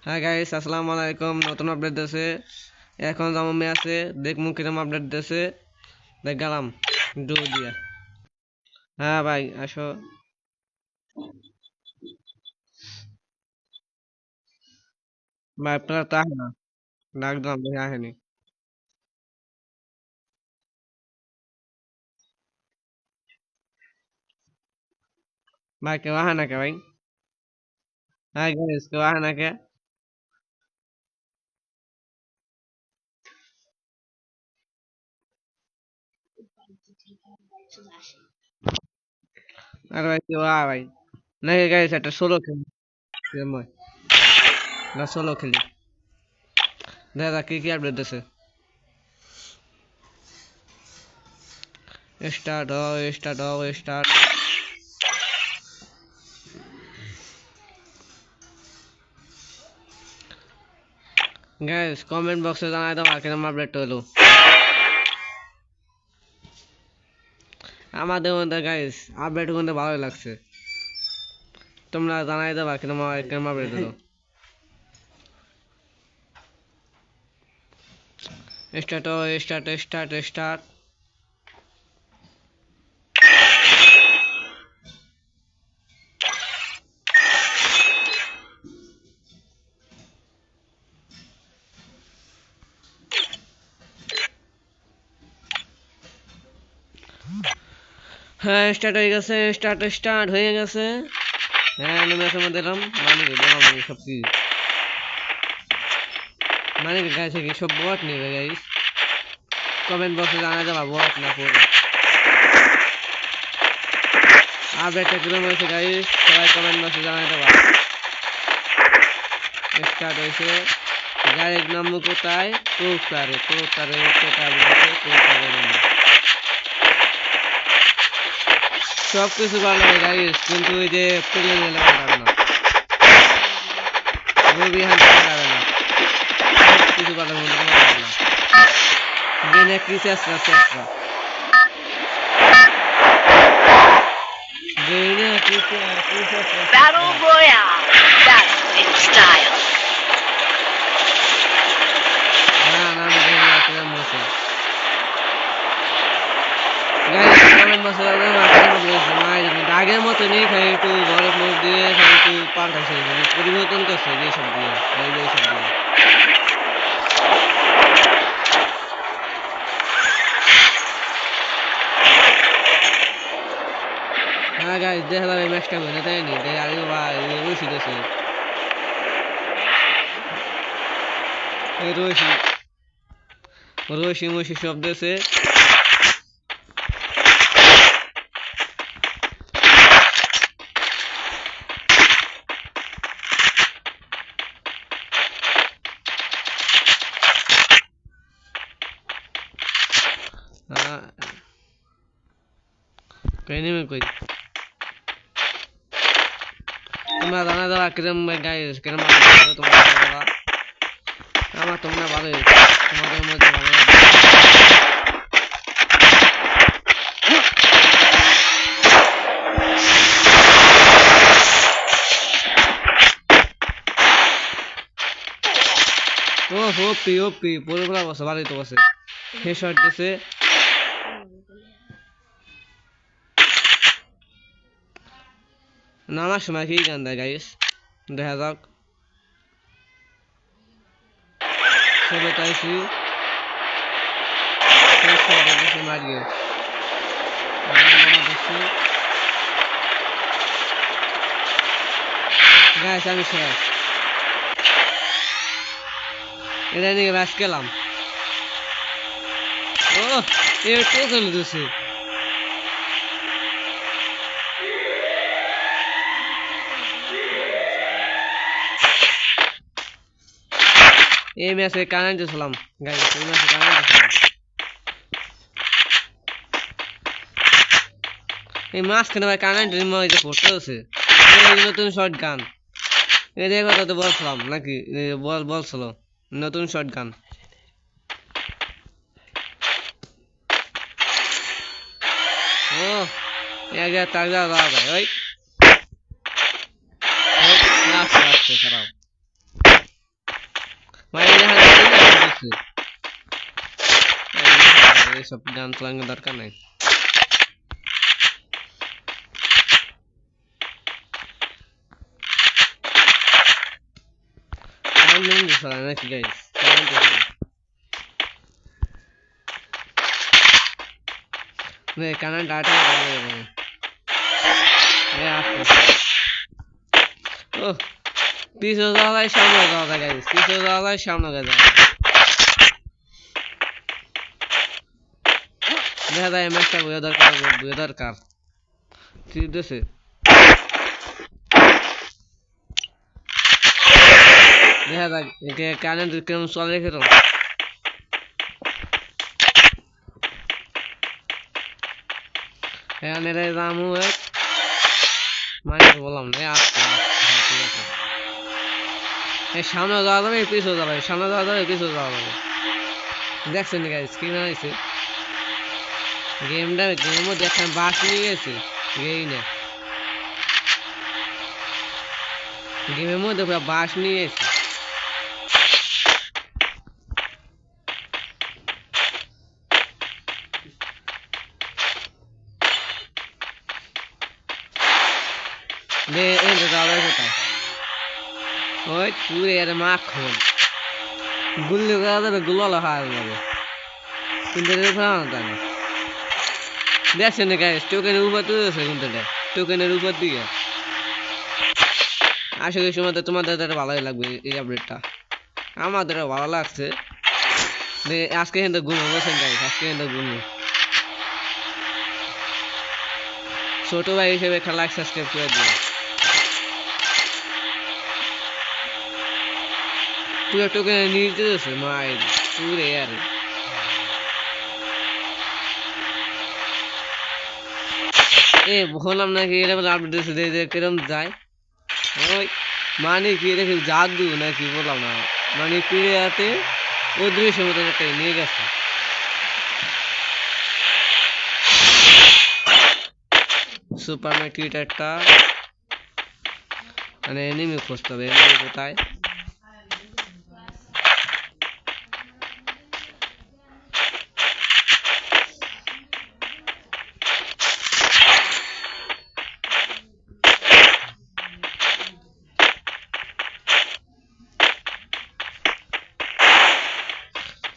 হ্যাঁ গাইস, আসসালামু আলাইকুম। নতুন আপডেট দিয়েছে, এখন যেমন আছে দেখমু কিরম আপডেট দিয়েছে। দেখ গেলাম ডু দিয়া। হ্যাঁ ভাই আসো। ভাই আপনারা তো আসে না, ডাক দিলাম দেখে আসেনি। ভাই কেউ আসে না কে ভাই? হ্যাঁ গাইস, কেউ আসে না কে? আরে ভাই কেউ ভাই নাকি গাইস, একটা সোলো খেলি কিরম হয়? না সোলো খেলি, দেখা কি কি আপডেট দিয়েছে। স্টার্ট। গাইস কমেন্ট বক্সে জানাই দাও কিরম আপডেট হলো আমাদের মধ্যে। গাইস আপডেট কিন্তু ভালোই লাগছে, তোমরা জানাই দেবা কিরম কিরম আপডেট হলো। স্টার্ট। হ্যাঁ স্টার্ট হয়ে গেছে, স্টার্ট হয়ে গেছে। হ্যাঁ অ্যানিমেশন মধ্যে দিলাম, মানে কি বললাম আমি সব কি, মানে কি গাইছে কি সব বট নেবে গাইস? কমেন্ট বক্সে জানা যাবা বট না পুরো আপডেটটা কিরকম হয়েছে গাইস, সবাই কমেন্ট বক্সে জানাই দেবা। স্টার্ট হয়েছে, ডাইরেক্ট নামবো কোথায়? কোথারে কোথায় বলছে কোথারে নামবো। সব কিছু ভালো হয় গাইস, কিন্তু ওই যে প্লেন এলে পারবে না, মুভি হান্ট পারবে না, সব কিছু ভালো মন্দ পারবে না। দিনে কি চেষ্টা দিনে কি Battle Royale. That's in style. হ্যাঁ নাম দেখে রাখলাম বসে। গাইস কমেন্ট বক্সে জানাবেন আপনাদের মধ্যে আগের মতো নেই, খালি একটু বরফ মরফ দিয়ে খালি একটু পাল্টাইছে, মানে পরিবর্তন করছে যেসব দিয়ে এইসব দিয়ে। হ্যাঁ গাইস দেখলাম এই ম্যাচটা মেনে দেয়নি, দেখে আগে ভাই রশি দিয়েছে, রশি রশি মশি সব দিয়েছে। এনিমে কই তোমরা জানা দেওয়া কিরম গাইস, কিরম তোমরা দেওয়া আমার তোমরা ভালোই, তোমাদের মধ্যে ভালো ও ওপি পুরোপুরা বসে ভালোই তো বসে। হে শট দিছে, নামার সময় কি গান দেয় গাইস, দেখা যাক। চলো তাইছি মারিয়ে গাইস আমি শেষ, এটা নিয়ে ম্যাচ খেলাম। ও এ তো চলে দিছে, এই ম্যাচে কারেন্ট দিয়েছিলাম গাইস, এই ম্যাচে কারেন্ট দিয়েছিলাম। এই মাঝখানে ভাই কারেন্ট যে পড়তে আছে নতুন শর্ট গান, এদের কথা তো বলছিলাম নাকি, বলছিল নতুন শর্ট গান। ও এক তার যাওয়া যায় ওই আস্তে আস্তে খারাপ। ভাই এইসব গান চালানোর দরকার নাই। নাকি গাইস কারেন্ট আটা ও পিছু যাওয়া যায় সামনে যাওয়া যায় গাইস, পিছু যাওয়া যায় সামনে যাওয়া যায়। দেখা যায় ম্যাচটা বুঝে দরকার ঠিক আছে। দেখা যাক কারেন্ট কেমন চলে রেখে এখানে রামু মানে বললাম না আচ্ছা ঠিক আছে। সামনে যাওয়া যাবে পিছু যাওয়া যাবে, সামনে যাওয়া যাবে পিছু যাওয়া যাবে। দেখছেন গাইস কি না হয়েছে গেমের মধ্যে একটা বাস নিয়ে গেছে গেমের মধ্যে পুরো বাস নিয়ে গেছে। ওই পুরে এর মাখন গুল্লি করা যাবে গুলো হার যাবে কিন্তু জানে দেখছেন গাইস টোকেনের উপর তুলেছে কিন্তু টোকেনের উপর দিকে আশা করি সময় তোমাদের ভালোই লাগবে এই আপডেটটা, আমাদেরও ভালো লাগছে। আজকে কিন্তু ঘুমো বলছেন গাইস, আজকে কিন্তু ঘুমো ছোট ভাই হিসেবে একটা লাইক সাবস্ক্রাইব করে দিও। পুরো টোকেন নিয়ে দিতেছে মায়ের পুরে আর বললাম নাকি এটা আপডেট দিয়েছে কিরম যায় ওই মানে কি দেখি জাদু নাকি বললাম না মানে পিড়িয়াতে অদৃশ্য মতো একটা নিয়ে গেছে। সুপার মার্কেট একটা মানে এনিমি খুঁজতে হবে, এনিমি কোথায়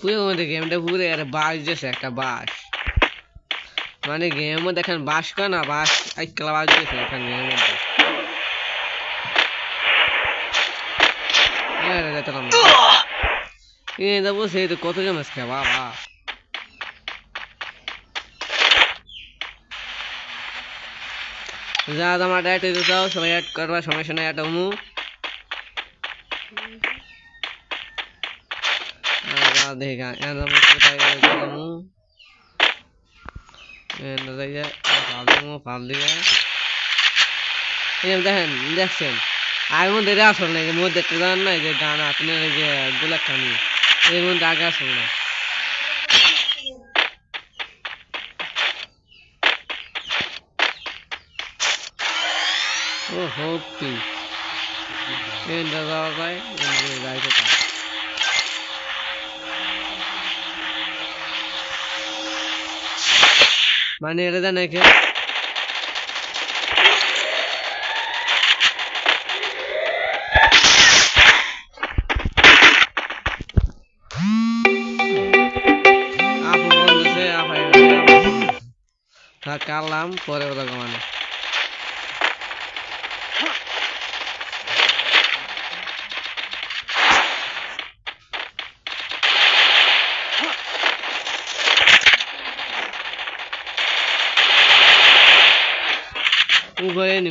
পুরো মধ্যে গেমটা পুরো আর বাস দিয়েছে একটা বাস মানে গেমের মধ্যে এখন বাস করে না বাস একলা বাস দিয়েছে এখন গেমের মধ্যে বলছে তো কত জন আছে বাবা যা আমার অ্যাড হইতে চাও সবাই অ্যাড করবা সমস্যা নাই অ্যাড হমু देखा कोথায় গেলাম ফাল দিয়ে দেখেন দেখছেন আগের মধ্যে আসল না এর মধ্যে একটা জানেন না যে গান আপনার যে গোলাপ খানি এর মধ্যে আগে আসল না ও হোপি এটা যাওয়া যায় যাই কোথায় মানে এটা জানে কে আপু বলতেছে আপাই কালাম পরে কথা মানে উভয়ে নি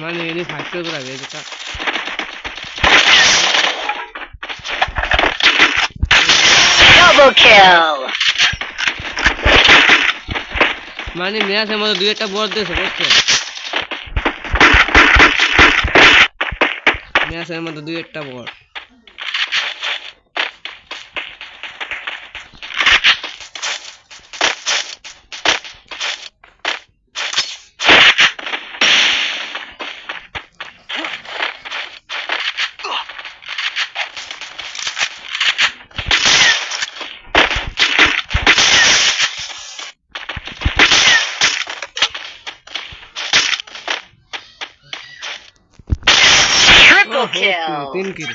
মানে এনে ফাইট করে রাখবে যেটা Double kill. মানে ম্যাচের মধ্যে দুই একটা বল দিয়েছে বুঝছেন ম্যাচের মধ্যে দুই একটা বল Double kill. 3 কিল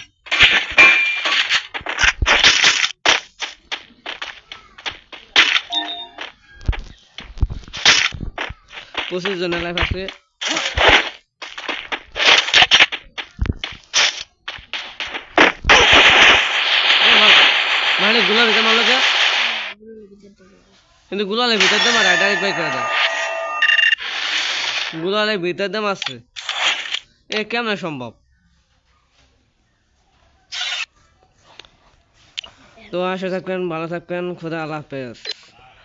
পঁচিশ জনের লাইফ আছে মানে গুলার ভিতরে মারলো কে কিন্তু গুলালের ভিতর দিয়ে মারা ডাইরেক্ট বাই করে দেয় গুলালের ভিতর দিয়ে মারছে এ কেমন সম্ভব তো আশা থাকবেন ভালো থাকবেন খোদা আল্লাহ হাফেজ